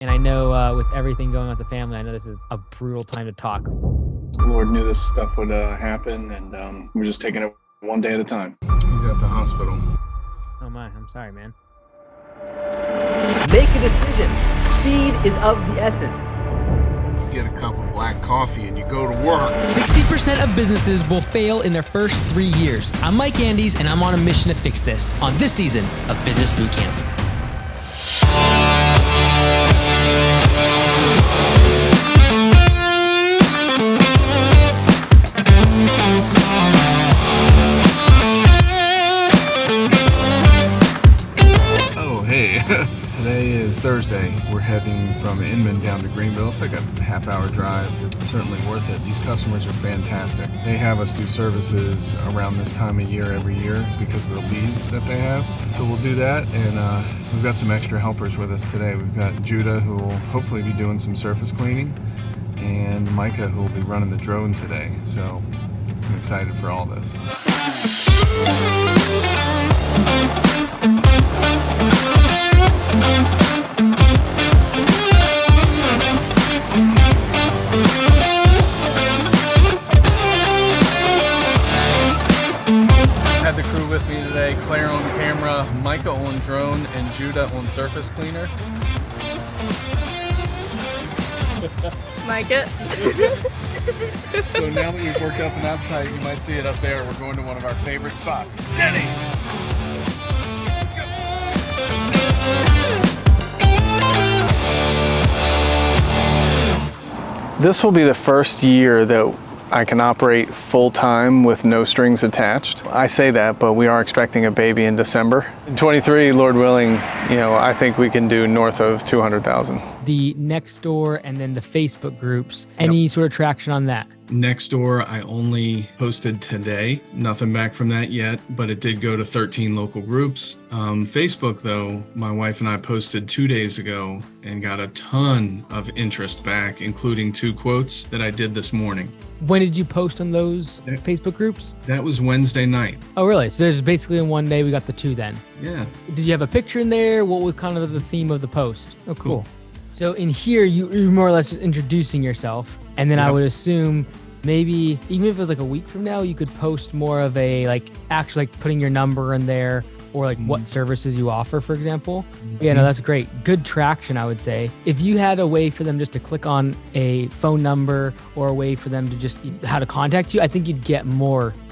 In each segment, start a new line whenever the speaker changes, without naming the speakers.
And I know with everything going on with the family, I know this is a brutal time to talk.
The Lord knew this stuff would happen, and we're just taking it one day at a time.
He's at the hospital.
Oh my, I'm sorry, man.
Make a decision. Speed is of the essence.
You get a cup of black coffee and you go to work.
60% of businesses will fail in their first 3 years. I'm Mike Andes, and I'm on a mission to fix this on this season of Business Boot Camp.
Today is Thursday. We're heading from Inman down to Greenville. It's like a half-hour drive. It's certainly worth it. These customers are fantastic. They have us do services around this time of year every year because of the leads that they have. So we'll do that, and we've got some extra helpers with us today. We've got Judah, who will hopefully be doing some surface cleaning, and Micah, who will be running the drone today. So I'm excited for all this. Had the crew with me today, Claire on camera, Micah on drone, and Judah on surface cleaner.
Micah.
So now that we've worked up an appetite, you might see it up there. We're going to one of our favorite spots, Denny's. This will be the first year that I can operate full-time with no strings attached. I say that, but we are expecting a baby in December. In 23, Lord willing, I think we can do north of 200,000.
The Nextdoor and then the Facebook groups, any sort of traction on that?
Nextdoor, I only posted today. Nothing back from that yet, but it did go to 13 local groups. Facebook, though, my wife and I posted 2 days ago and got a ton of interest back, including 2 quotes that I did this morning.
When did you post on those Facebook groups?
That was Wednesday night.
Oh, really? So there's basically in one day we got the 2 then.
Yeah.
Did you have a picture in there? What was kind of the theme of the post? Oh, cool. So in here, you're more or less just introducing yourself. And then I would assume maybe even if it was like a week from now, you could post more of a actually putting your number in there or what services you offer, for example. Yeah, no, that's great. Good traction, I would say. If you had a way for them just to click on a phone number or a way for them to just how to contact you, I think you'd get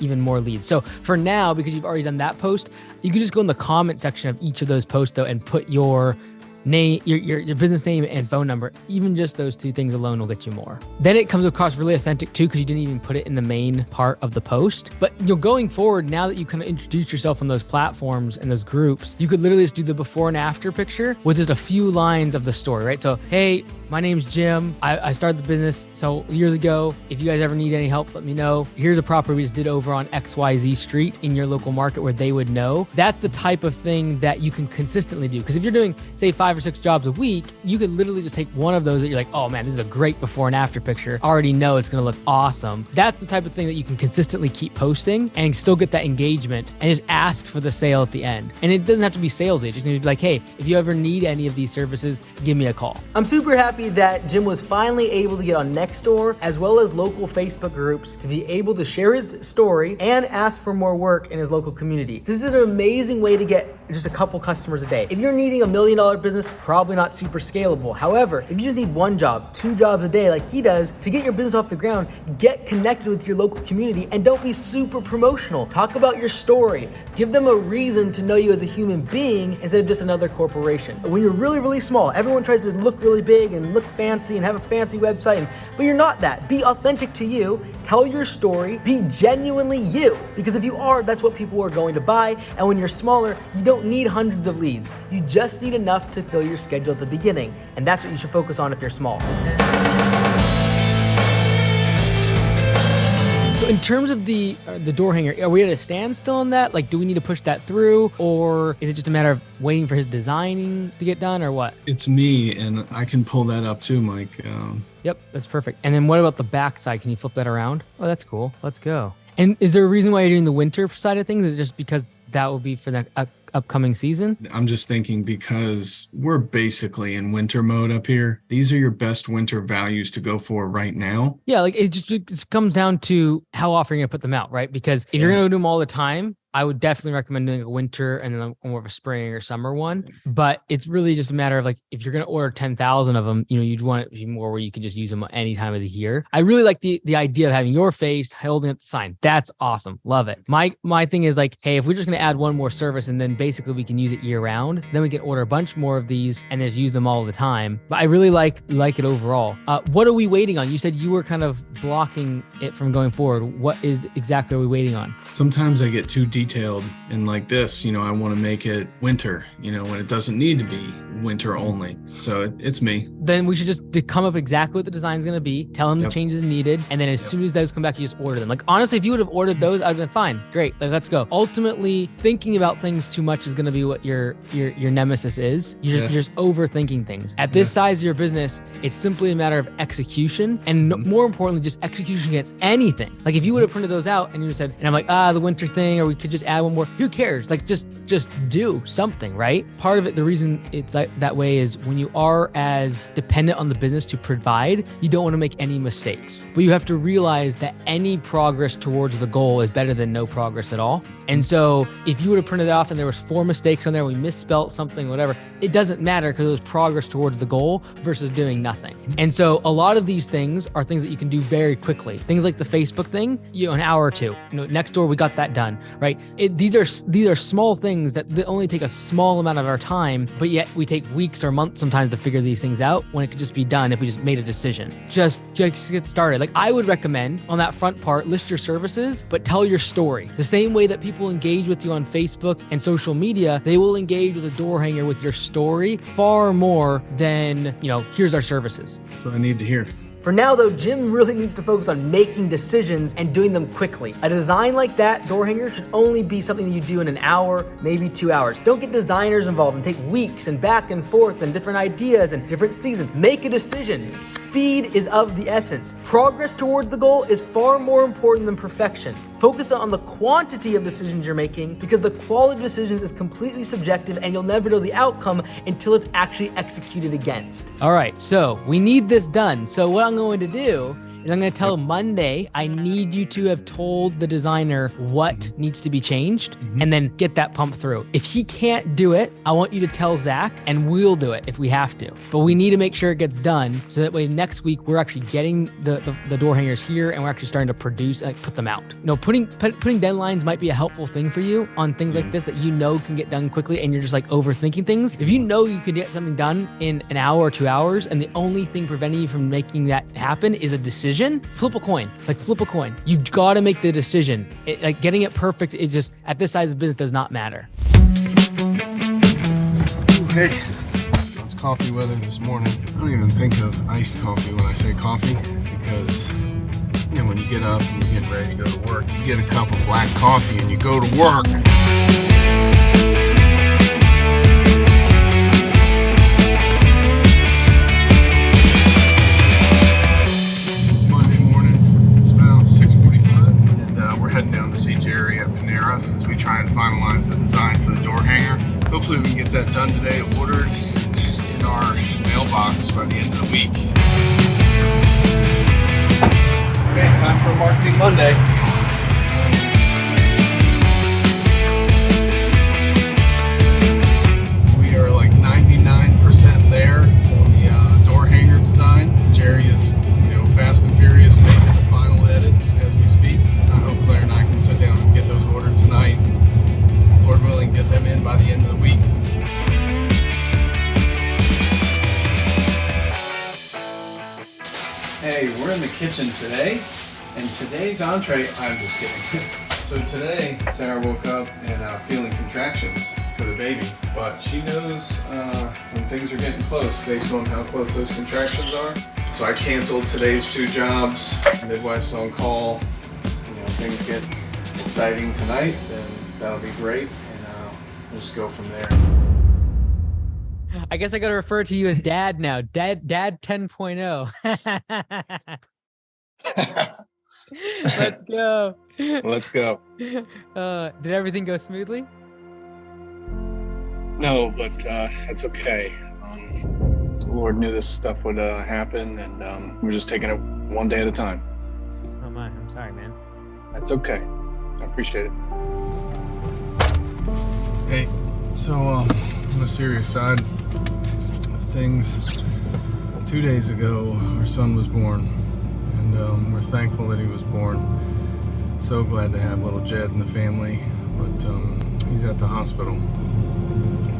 even more leads. So for now, because you've already done that post, you could just go in the comment section of each of those posts though and put your name, your business name and phone number. Even just those 2 things alone will get you more. Then it comes across really authentic too, because you didn't even put it in the main part of the post. But going forward, now that you kind of introduce yourself on those platforms and those groups, you could literally just do the before and after picture with just a few lines of the story, right? So, hey, my name's Jim. I started the business so years ago. If you guys ever need any help, let me know. Here's a property we just did over on XYZ Street in your local market where they would know. That's the type of thing that you can consistently do. Because if you're doing, say, 5 or 6 jobs a week, you could literally just take one of those that you're like, oh man, this is a great before and after picture. I already know it's going to look awesome. That's the type of thing that you can consistently keep posting and still get that engagement and just ask for the sale at the end. And it doesn't have to be salesy. It's just going to be like, hey, if you ever need any of these services, give me a call.
I'm super happy that Jim was finally able to get on Nextdoor as well as local Facebook groups to be able to share his story and ask for more work in his local community. This is an amazing way to get just a couple customers a day. If you're needing $1 million business, probably not super scalable. However, if you just need 1 job, 2 jobs a day like he does to get your business off the ground, get connected with your local community and don't be super promotional. Talk about your story. Give them a reason to know you as a human being instead of just another corporation. When you're really, really small, everyone tries to look really big and look fancy and have a fancy website, but you're not that. Be authentic to you, tell your story, be genuinely you. Because if you are, that's what people are going to buy. And when you're smaller, you don't need hundreds of leads. You just need enough to fill your schedule at the beginning. And that's what you should focus on if you're small.
So in terms of the door hanger, are we at a standstill on that? Do we need to push that through, or is it just a matter of waiting for his designing to get done, or what?
It's me, and I can pull that up too, Mike.
Yep, that's perfect. And then what about the back side? Can you flip that around? Oh, that's cool. Let's go. And is there a reason why you're doing the winter side of things? Is it just because that will be for upcoming season?
I'm just thinking because we're basically in winter mode up here. These are your best winter values to go for right now.
Yeah, like it just comes down to how often you're gonna put them out, right? Because if you're gonna do them all the time, I would definitely recommend doing a winter and then more of a spring or summer one. But it's really just a matter of like, if you're going to order 10,000 of them, you'd want it to be more where you can just use them any time of the year. I really like the idea of having your face holding up the sign. That's awesome. Love it. My thing is like, hey, if we're just going to add one more service and then basically we can use it year round, then we can order a bunch more of these and just use them all the time. But I really like it overall. What are we waiting on? You said you were kind of blocking it from going forward. What is exactly are we waiting on?
Sometimes I get too detailed and like this, I want to make it winter, when it doesn't need to be winter only. So it's me.
Then we should just come up exactly what the design is going to be, tell them the changes needed, and then as soon as those come back, you just order them. Like, honestly, if you would have ordered those, I'd have been fine. Great, like, let's go. Ultimately, thinking about things too much is going to be what your nemesis is. You're just overthinking things. At this size of your business, it's simply a matter of execution, and more importantly, just execution against anything. Like, if you would have printed those out and you said, and I'm like, the winter thing, or we could just add one more, who cares? Like, just do something, right? Part of it, the reason it's like that way is when you are as dependent on the business to provide, you don't want to make any mistakes. But you have to realize that any progress towards the goal is better than no progress at all. And so if you would have printed it off and there was 4 mistakes on there, we misspelt something, whatever, it doesn't matter because it was progress towards the goal versus doing nothing. And so a lot of these things are things that you can do very quickly. Things like the Facebook thing, an hour or two. Next door, we got that done, right? These are small things that only take a small amount of our time, but yet we take weeks or months sometimes to figure these things out when it could just be done if we just made a decision. Just get started. Like, I would recommend on that front part, list your services, but tell your story. The same way that people engage with you on Facebook and social media, they will engage with a door hanger with your story far more than, here's our services.
That's what I need to hear.
For now though, Jim really needs to focus on making decisions and doing them quickly. A design like that door hanger should only be something you do in an hour, maybe 2 hours. Don't get designers involved and take weeks and back and forth and different ideas and different seasons. Make a decision. Speed is of the essence. Progress towards the goal is far more important than perfection. Focus on the quantity of decisions you're making because the quality of decisions is completely subjective and you'll never know the outcome until it's actually executed against.
All right, so we need this done. So what I'm going to do is I'm going to tell Monday, I need you to have told the designer what needs to be changed and then get that pumped through. If he can't do it, I want you to tell Zach and we'll do it if we have to. But we need to make sure it gets done so that way next week we're actually getting the door hangers here and we're actually starting to produce, put them out. Putting deadlines might be a helpful thing for you on things like this that can get done quickly and you're just overthinking things. If you know you could get something done in an hour or 2 hours and the only thing preventing you from making that happen is a decision, flip a coin. Flip a coin. You've got to make the decision. Getting it perfect is just, at this size of business, does not matter.
Hey, it's coffee weather this morning. I don't even think of iced coffee when I say coffee because, when you get up and you get ready to go to work, you get a cup of black coffee and you go to work. Heading down to see Jerry at Panera as we try and finalize the design for the door hanger. Hopefully we can get that done today, ordered in our mailbox by the end of the week. Okay, time for Marketing Monday. We are 99% there on the door hanger design. Jerry is, fast and furious making the final edits as we speak. I hope Claire and I can sit down and get those ordered tonight. Lord willing, get them in by the end of the week. Hey, we're in the kitchen today, and today's entree, I'm just kidding. So today, Sarah woke up and feeling contractions for the baby, but she knows when things are getting close based on how close those contractions are. So I canceled today's 2 jobs. Midwife's on call. Things get exciting tonight, then that'll be great, and we'll just go from there.
I guess I got to refer to you as Dad now. Dad 10.0. Let's go.
Let's go.
Did everything go smoothly?
No, but that's okay. The Lord knew this stuff would happen, and we're just taking it one day at a time.
Oh my, I'm sorry, man.
That's okay. I appreciate it.
Hey, so on the serious side of things, 2 days ago our son was born, and we're thankful that he was born. So glad to have little Jed in the family, but he's at the hospital.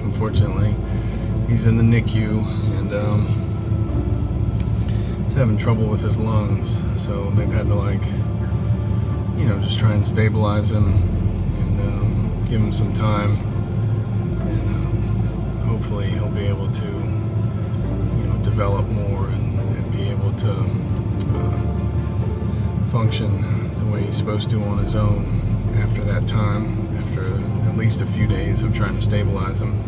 Unfortunately, he's in the NICU, and he's having trouble with his lungs, so they've had to just try and stabilize him and give him some time, and hopefully he'll be able to develop more and be able to function the way he's supposed to on his own after that time, after at least a few days of trying to stabilize him.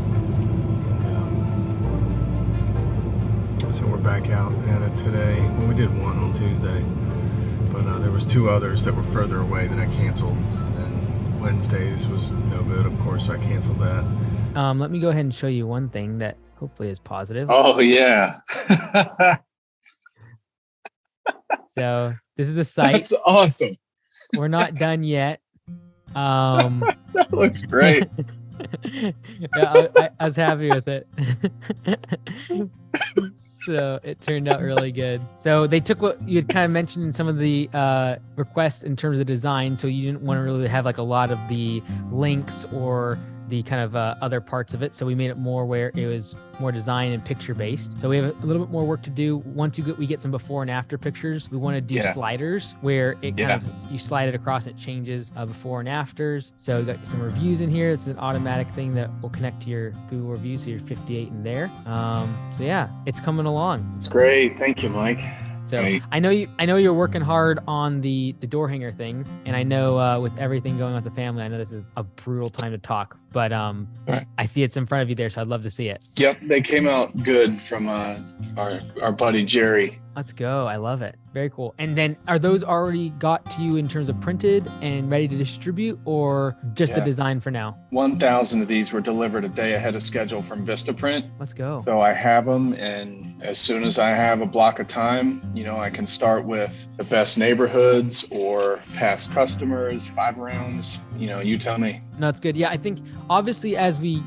And so we're back out at it today. Well, we did one on Tuesday, but there was 2 others that were further away that I canceled. And then Wednesdays was no good, of course, so I canceled that.
Let me go ahead and show you one thing that hopefully is positive.
Oh, yeah.
So this is the site.
That's awesome.
We're not done yet.
That looks great.
Yeah, I was happy with it. So it turned out really good. So they took what you had kind of mentioned in some of the requests in terms of design. So you didn't want to really have like a lot of the links or the kind of other parts of it. So we made it more where it was more design and picture based. So we have a little bit more work to do. Once we get some before and after pictures, we want to do sliders where it kind of, you slide it across and it changes before and afters. So we got some reviews in here. It's an automatic thing that will connect to your Google reviews. So you're 58 in there. So yeah, it's coming along.
It's great. Thank you, Mike.
So
Great.
I know you're working hard on the door hanger things, and I know with everything going on with the family, I know this is a brutal time to talk, but
Right.
I see it's in front of you there, so I'd love to see it.
Yep, they came out good from our buddy Jerry.
Let's go. I love it. Very cool. And then are those already got to you in terms of printed and ready to distribute, or just the design for now?
1,000 of these were delivered a day ahead of schedule from Vistaprint.
Let's go.
So I have them, and as soon as I have a block of time, I can start with the best neighborhoods or past customers, 5 rounds. You tell me.
No, that's good. Yeah, I think obviously as we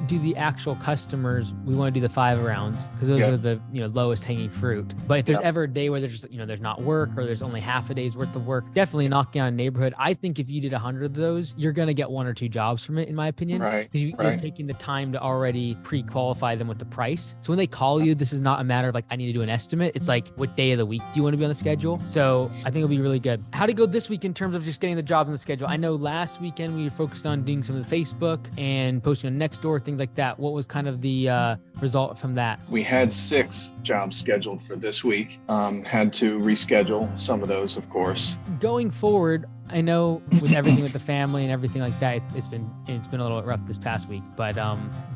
do the actual customers, we want to do the 5 rounds because those are the lowest hanging fruit. But if there's ever a day where there's just there's not work or there's only half a day's worth of work, definitely knocking on a neighborhood. I think if you did 100 of those, you're gonna get 1 or 2 jobs from it, in my opinion.
Right.
Because you're taking the time to already pre-qualify them with the price. So when they call you, this is not a matter of like I need to do an estimate. It's like what day of the week do you want to be on the schedule? So I think it'll be really good. How'd it go this week in terms of just getting the job on the schedule? I know last weekend we were focused on doing some of the Facebook and posting on Nextdoor, things like that. What was kind of the result from that?
We had 6 jobs scheduled for this week. Had to reschedule some of those, of course.
Going forward, I know with everything with the family and everything like that, it's been a little bit rough this past week. But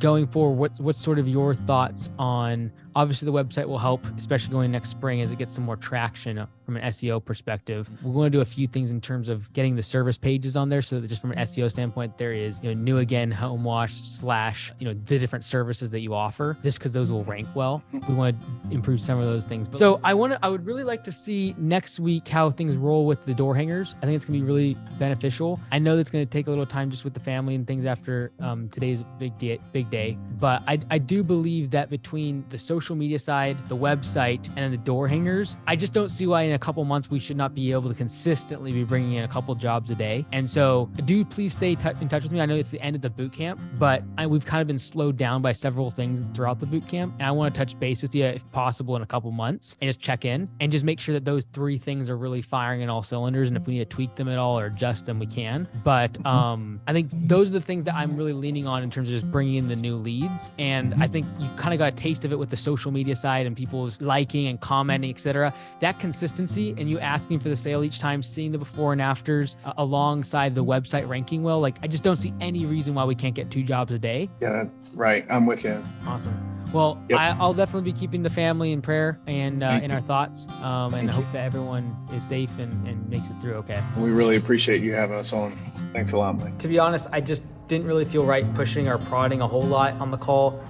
going forward, what's sort of your thoughts on? Obviously, the website will help, especially going next spring as it gets some more traction from an SEO perspective. We're going to do a few things in terms of getting the service pages on there, so that just from an SEO standpoint, there is new again home wash / the different services that you offer, just because those will rank well. We want to improve some of those things. So I would really like to see next week how things roll with the door hangers. I think it's gonna be really beneficial. I know that's gonna take a little time just with the family and things after today's big day, but I do believe that between the social media side, the website, and then the door hangers, I just don't see why in a couple months we should not be able to consistently be bringing in a couple jobs a day. And so do please stay in touch with me. I know it's the end of the boot camp, but we've kind of been slowed down by several things throughout the boot camp. And I want to touch base with you if possible in a couple months and just check in and just make sure that those 3 things are really firing in all cylinders. And if we need to tweak them at all or adjust them, we can. But I think those are the things that I'm really leaning on in terms of just bringing in the new leads. And I think you kind of got a taste of it with the social media side and people's liking and commenting, etc. That consistency and you asking for the sale each time, seeing the before and afters alongside the website ranking well, like I just don't see any reason why we can't get 2 jobs a day.
Yeah, right. I'm with you.
Awesome. Well, I'll definitely be keeping the family in prayer and in our thoughts, and I hope that everyone is safe and makes it through okay.
We really appreciate you having us on. Thanks a lot, Mike.
To be honest, I just didn't really feel right pushing or prodding a whole lot on the call.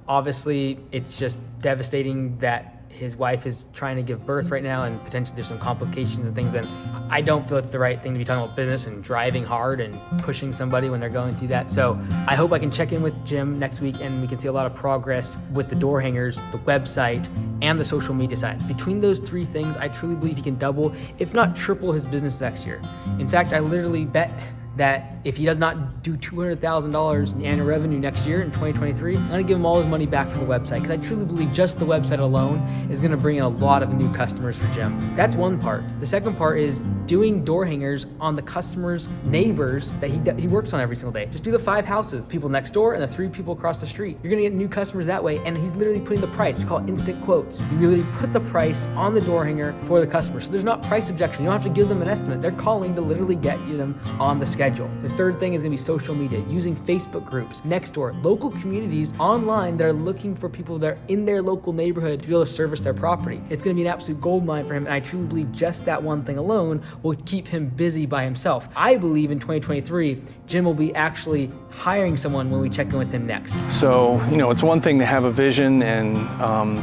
Obviously, it's just devastating that his wife is trying to give birth right now and potentially there's some complications and things, and I don't feel it's the right thing to be talking about business and driving hard and pushing somebody when they're going through that. So I hope I can check in with Jim next week and we can see a lot of progress with the door hangers, the website, and the social media side. Between those three things, I truly believe he can double, if not triple, his business next year. In fact, I literally bet that if he does not do $200,000 in annual revenue next year in 2023, I'm gonna give him all his money back for the website, because I truly believe just the website alone is gonna bring in a lot of new customers for Jim. That's one part. The second part is doing door hangers on the customers' neighbors that he works on every single day. Just do the 5 houses, people next door and the 3 people across the street. You're gonna get new customers that way, and he's literally putting the price. We call it instant quotes. You literally put the price on the door hanger for the customer. So there's not price objection. You don't have to give them an estimate. They're calling to literally get them on the schedule. The third thing is gonna be social media, using Facebook groups, Nextdoor, local communities online that are looking for people that are in their local neighborhood to be able to service their property. It's gonna be an absolute gold mine for him, and I truly believe just that one thing alone will keep him busy by himself. I believe in 2023, Jim will be actually hiring someone when we check in with him next.
So, it's one thing to have a vision and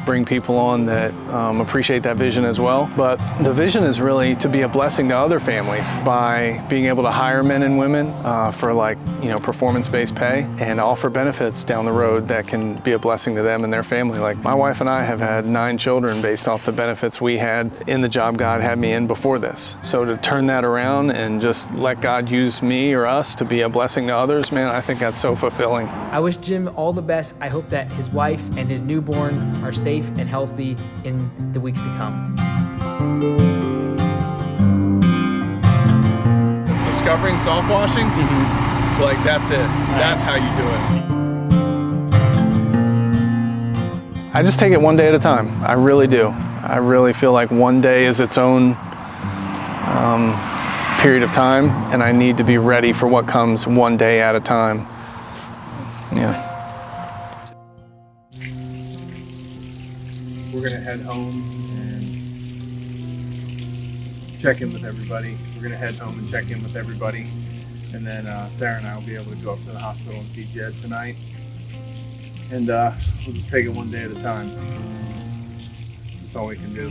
bring people on that appreciate that vision as well. But the vision is really to be a blessing to other families by being able to hire men and women for performance-based pay and offer benefits down the road that can be a blessing to them and their family. Like my wife and I have had 9 children based off the benefits we had in the job God had me in before this. So to turn that around and just let God use me or us to be a blessing to others, man, I think that's so fulfilling.
I wish Jim all the best. I hope that his wife and his newborn are safe and healthy in the weeks to come.
Discovering soft washing, like that's it. That's how you do it. I just take it one day at a time. I really do. I really feel like one day is its own period of time, and I need to be ready for what comes one day at a time. Yeah. We're gonna head home and check in with everybody. And then Sarah and I will be able to go up to the hospital and see Jed tonight. And we'll just take it one day at a time. That's all we can do.